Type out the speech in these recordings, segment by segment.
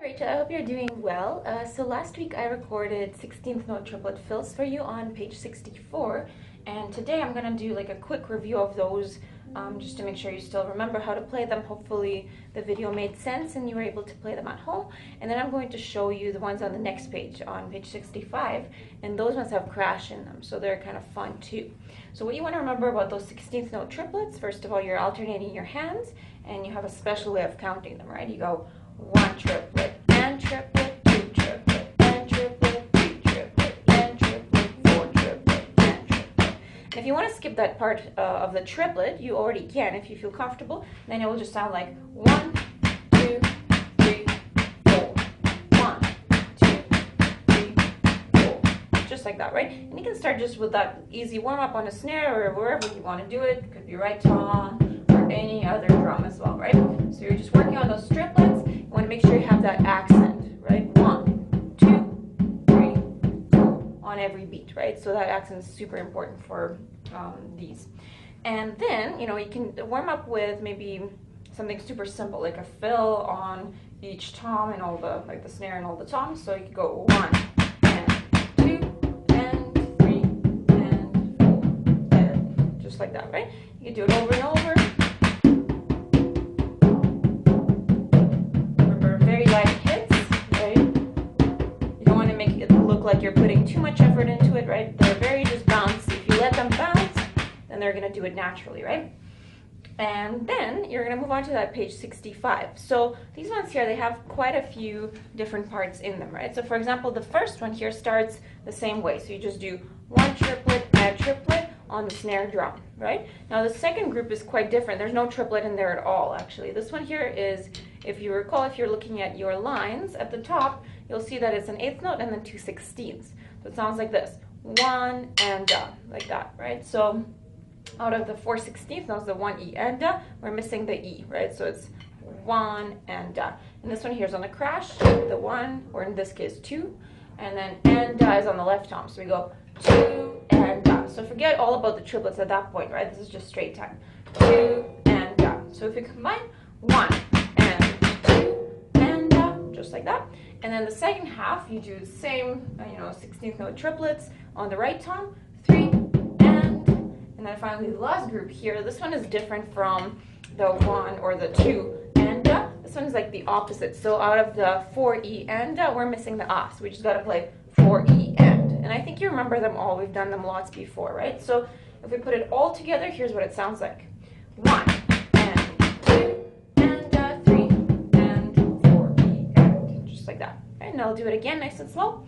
Rachel, I hope you're doing well. So last week I recorded 16th note triplet fills for you on page 64, and today I'm going to do like a quick review of those just to make sure you still remember how to play them. Hopefully the video made sense and you were able to play them at home. And then I'm going to show you the ones on the next page, on page 65, and those ones have crash in them, so they're kind of fun too. So what you want to remember about those 16th note triplets, first of all, you're alternating your hands and you have a special way of counting them, right? You go 1 triplet, and triplet, 2 triplet, and triplet, 3 triplet, and triplet, 4 triplet, and triplet. And if you want to skip that part of the triplet, you already can if you feel comfortable. Then it will just sound like 1, 2, 3, 4. 1, 2, 3, 4. Just like that, right? And you can start just with that easy warm-up on a snare or wherever you want to do it. It could be right tom or any other drum as well, right? So you're just working on those triplets. You want to make sure you have that accent, right? 1, 2, 3, 4 on every beat, right? So that accent is super important for these. And then, you know, you can warm up with maybe something super simple, like a fill on each tom and all the, like the snare and all the toms. So you could go 1 and 2 and 3 and 4 and just like that, right? You can do it over and over. Like you're putting too much effort into it, right? They're very just bouncy. If you let them bounce, then they're going to do it naturally, right? And then you're going to move on to that page 65. So these ones here, they have quite a few different parts in them, right? So for example, the first one here starts the same way. So you just do 1 triplet and triplet on the snare drum, right? Now the second group is quite different. There's no triplet in there at all, actually. This one here is, if you recall, if you're looking at your lines at the top, you'll see that it's an 8th note and then 2 16ths. So it sounds like this, 1 and like that, right? So out of the 4 16th notes, the 1 E and we're missing the E, right? So it's 1 and and this one here is on the crash, the 1, or in this case 2, and then and is on the left tom. So we go 2 and So forget all about the triplets at that point, right? This is just straight time. 2 and So if you combine 1 and 2 and just like that. And then the second half, you do the same, 16th note triplets on the right tom, 3 and then finally the last group here. This one is different from the 1 or the 2 and this one is like the opposite. So out of the 4 E and we're missing the so we just got to play 4 E and I think you remember them all. We've done them lots before, right? So if we put it all together, here's what it sounds like: 1 and 2 and 3 and 4 E and just like that. Right? And I'll do it again, nice and slow.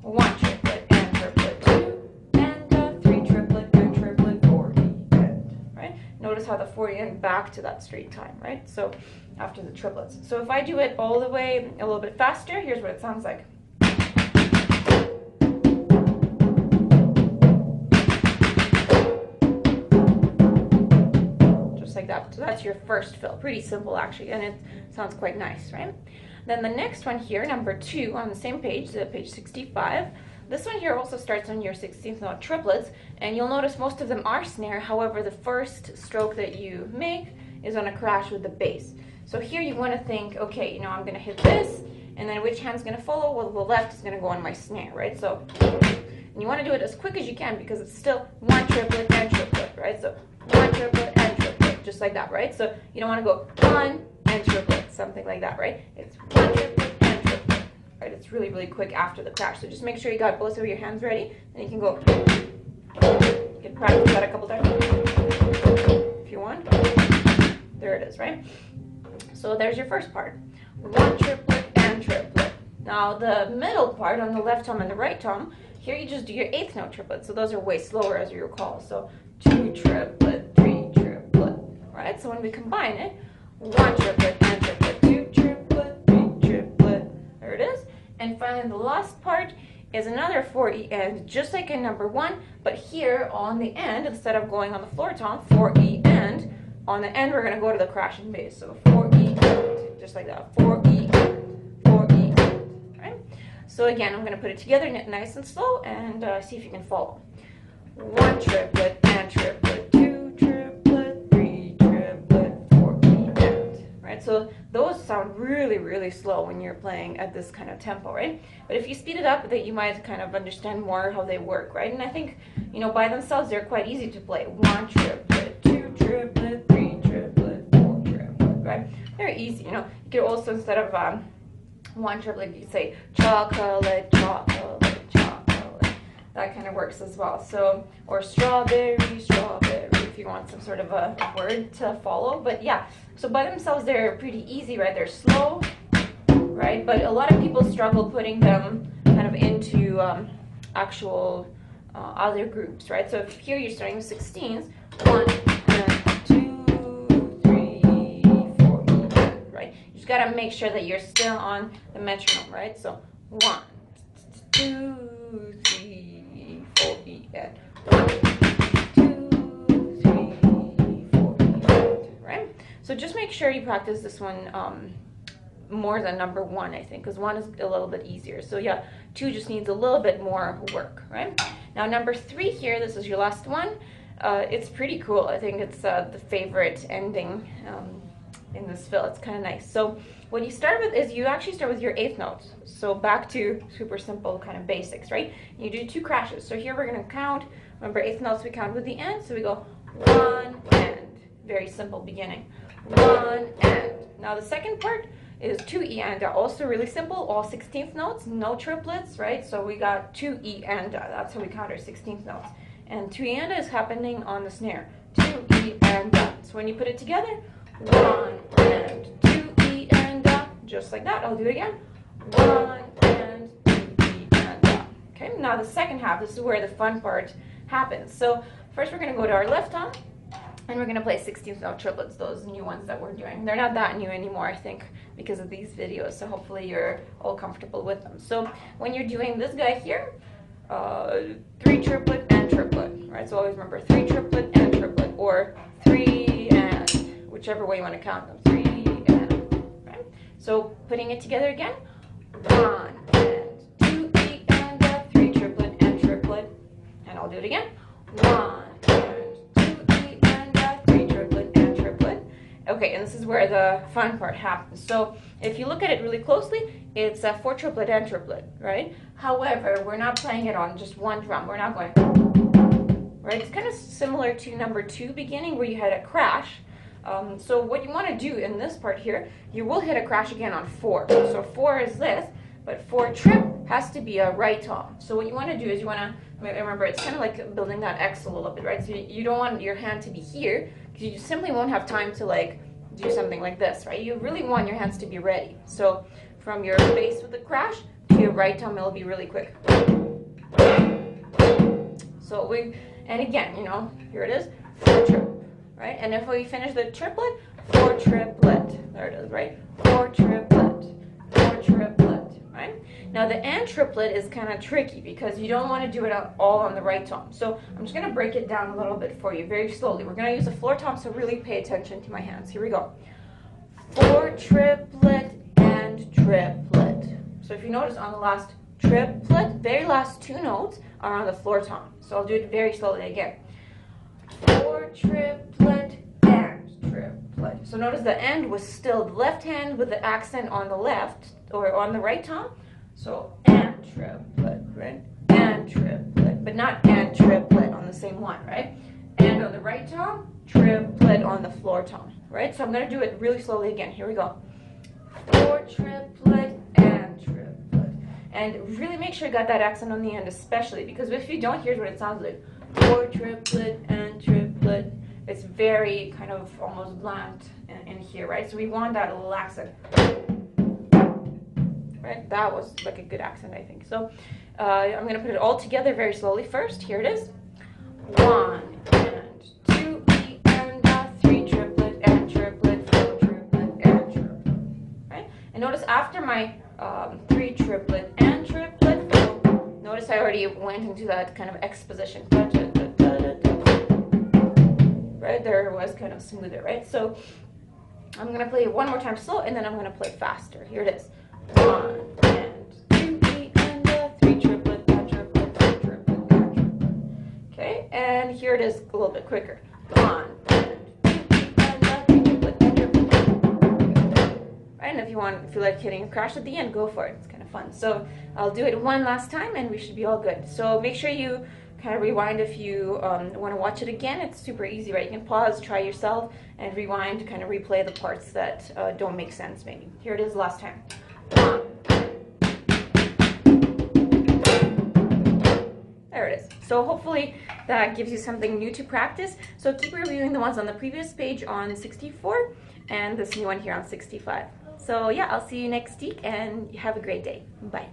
1 triplet and triplet, 2 and 3 triplet and triplet, 4 E and. Right? Notice how the 4 E and back to that straight time, right? So after the triplets. So if I do it all the way a little bit faster, here's what it sounds like. Like that. So that's your first fill. Pretty simple actually, and it sounds quite nice, right? Then the next one here, number 2 on the same page, page 65. This one here also starts on your 16th note triplets, and you'll notice most of them are snare. However, the first stroke that you make is on a crash with the bass. So here you want to think, okay, I'm going to hit this, and then which hand's going to follow? Well, the left is going to go on my snare, right? So and you want to do it as quick as you can because it's still 1 triplet and triplet, right? So 1 triplet and triplet, just like that, right? So you don't want to go 1 and triplet, something like that, right? It's 1 triplet and triplet, right? It's really, really quick after the crash. So just make sure you got both of your hands ready, and you can go. You can practice that a couple times if you want. There it is, right? So there's your first part: 1 triplet and triplet. Now the middle part on the left tom and the right tom, here you just do your 8th note triplet. So those are way slower, as you recall. So 2 triplet, 3 triplet, right? So when we combine it, 1 triplet and triplet, 2 triplet, 3 triplet, there it is. And finally the last part is another 4 E and, just like in number 1, but here on the end, instead of going on the floor tom, 4 E and, on the end we're going to go to the crashing bass. So 4 E and, just like that, 4 E and, 4 E and, right? So again, I'm going to put it together nice and slow and see if you can follow. 1 triplet and triplet, 2 triplet, 3 triplet, 4 E and, right? So those sound really, really slow when you're playing at this kind of tempo, right? But if you speed it up, that you might kind of understand more how they work, right? And I think, you know, by themselves, they're quite easy to play. 1 triplet, 2 triplet, 3 triplet, 4 triplet, right? They're easy, you know. You could also, instead of 1 triplet, you could say chocolate, chocolate, chocolate. That kind of works as well. So, or strawberry, strawberry, if you want some sort of a word to follow. But yeah, so by themselves, they're pretty easy, right? They're slow, right? But a lot of people struggle putting them kind of into actual other groups, right? So if here you're starting with 16s, 1, 2, 3, 4, right? You just gotta make sure that you're still on the metronome, right? So 1, 2, 3, 4, and 1, 2, 3, 4, right? So just make sure you practice this one more than number 1, I think, because 1 is a little bit easier. So yeah, 2 just needs a little bit more work, right? Now number 3 here, this is your last one. It's pretty cool. I think it's the favorite ending in this fill. It's kind of nice. So what you start with is you actually start with your 8th note. So back to super simple kind of basics, right? You do 2 crashes. So here we're going to count. Remember, 8th notes we count with the end. So we go 1 and. Very simple beginning. 1 and. Now the second part is 2 E and also really simple, all 16th notes, no triplets, right? So we got 2 E and that's how we count our 16th notes. And 2 E and is happening on the snare. 2 E and so when you put it together, 1 and 2 E and just like that. I'll do it again. 1 and 2 E and Okay, now the second half, this is where the fun part happens. So first we're going to go to our left arm. And we're going to play 16th note triplets, those new ones that we're doing. They're not that new anymore, I think, because of these videos, so hopefully you're all comfortable with them. So when you're doing this guy here, 3 triplet and triplet, right? So always remember 3 triplet and triplet, or 3 and, whichever way you want to count them, 3 and, right? So putting it together again, 1 and 2 E and 3 triplet and triplet, and I'll do it again, 1 Okay, and this is where the fun part happens. So if you look at it really closely, it's a 4 triplet and triplet, right? However, we're not playing it on just one drum. We're not going, right? It's kind of similar to number 2 beginning where you had a crash. So what you want to do in this part here, you will hit a crash again on 4. So 4 is this, but 4 trip has to be a right tom. So what you want to do is you want to, remember, it's kind of like building that X a little bit, right? So you don't want your hand to be here, because you simply won't have time to like do something like this, right? You really want your hands to be ready. So from your base with the crash to your right tom, it'll be really quick. So and again, you know, here it is, 4 trip, right? And if we finish the triplet, 4 triplet, there it is, right? 4 triplet, 4 triplet, right? Now the and triplet is kind of tricky because you don't want to do it all on the right tom. So I'm just going to break it down a little bit for you very slowly. We're going to use a floor tom, so really pay attention to my hands. Here we go. 4 triplet and triplet. So if you notice on the last triplet, very last 2 notes are on the floor tom. So I'll do it very slowly again. 4 triplet and triplet. So notice the end was still the left hand with the accent on the left or on the right tom. So and triplet, right? And triplet, but not and triplet on the same one, right? And on the right tom, triplet on the floor tom, right? So I'm going to do it really slowly again. Here we go. 4 triplet and triplet. And really make sure you got that accent on the end, especially because if you don't, here's what it sounds like. 4 triplet and triplet. It's very kind of almost bland in here, right? So we want that little accent. Right? That was like a good accent, I think. So I'm going to put it all together very slowly first. Here it is. 1 and 2 E and 3 triplet and triplet, 4 triplet and triplet. Right? And notice after my 3 triplet and triplet, notice I already went into that kind of X position. Right? There it was kind of smoother, right? So I'm going to play it one more time slow, and then I'm going to play faster. Here it is. 1 and 2 E and 3 triplet and triplet and triplet and triplet. Okay, and here it is a little bit quicker. 1 and 2 E and 3 triplet and triplet. Right, and if if you feel like hitting a crash at the end, go for it. It's kind of fun. So I'll do it one last time and we should be all good. So make sure you kind of rewind if you want to watch it again. It's super easy, right? You can pause, try yourself, and rewind to kind of replay the parts that don't make sense maybe. Here it is last time. There it is. So hopefully that gives you something new to practice. So keep reviewing the ones on the previous page on 64 and this new one here on 65. So yeah, I'll see you next week and have a great day. Bye.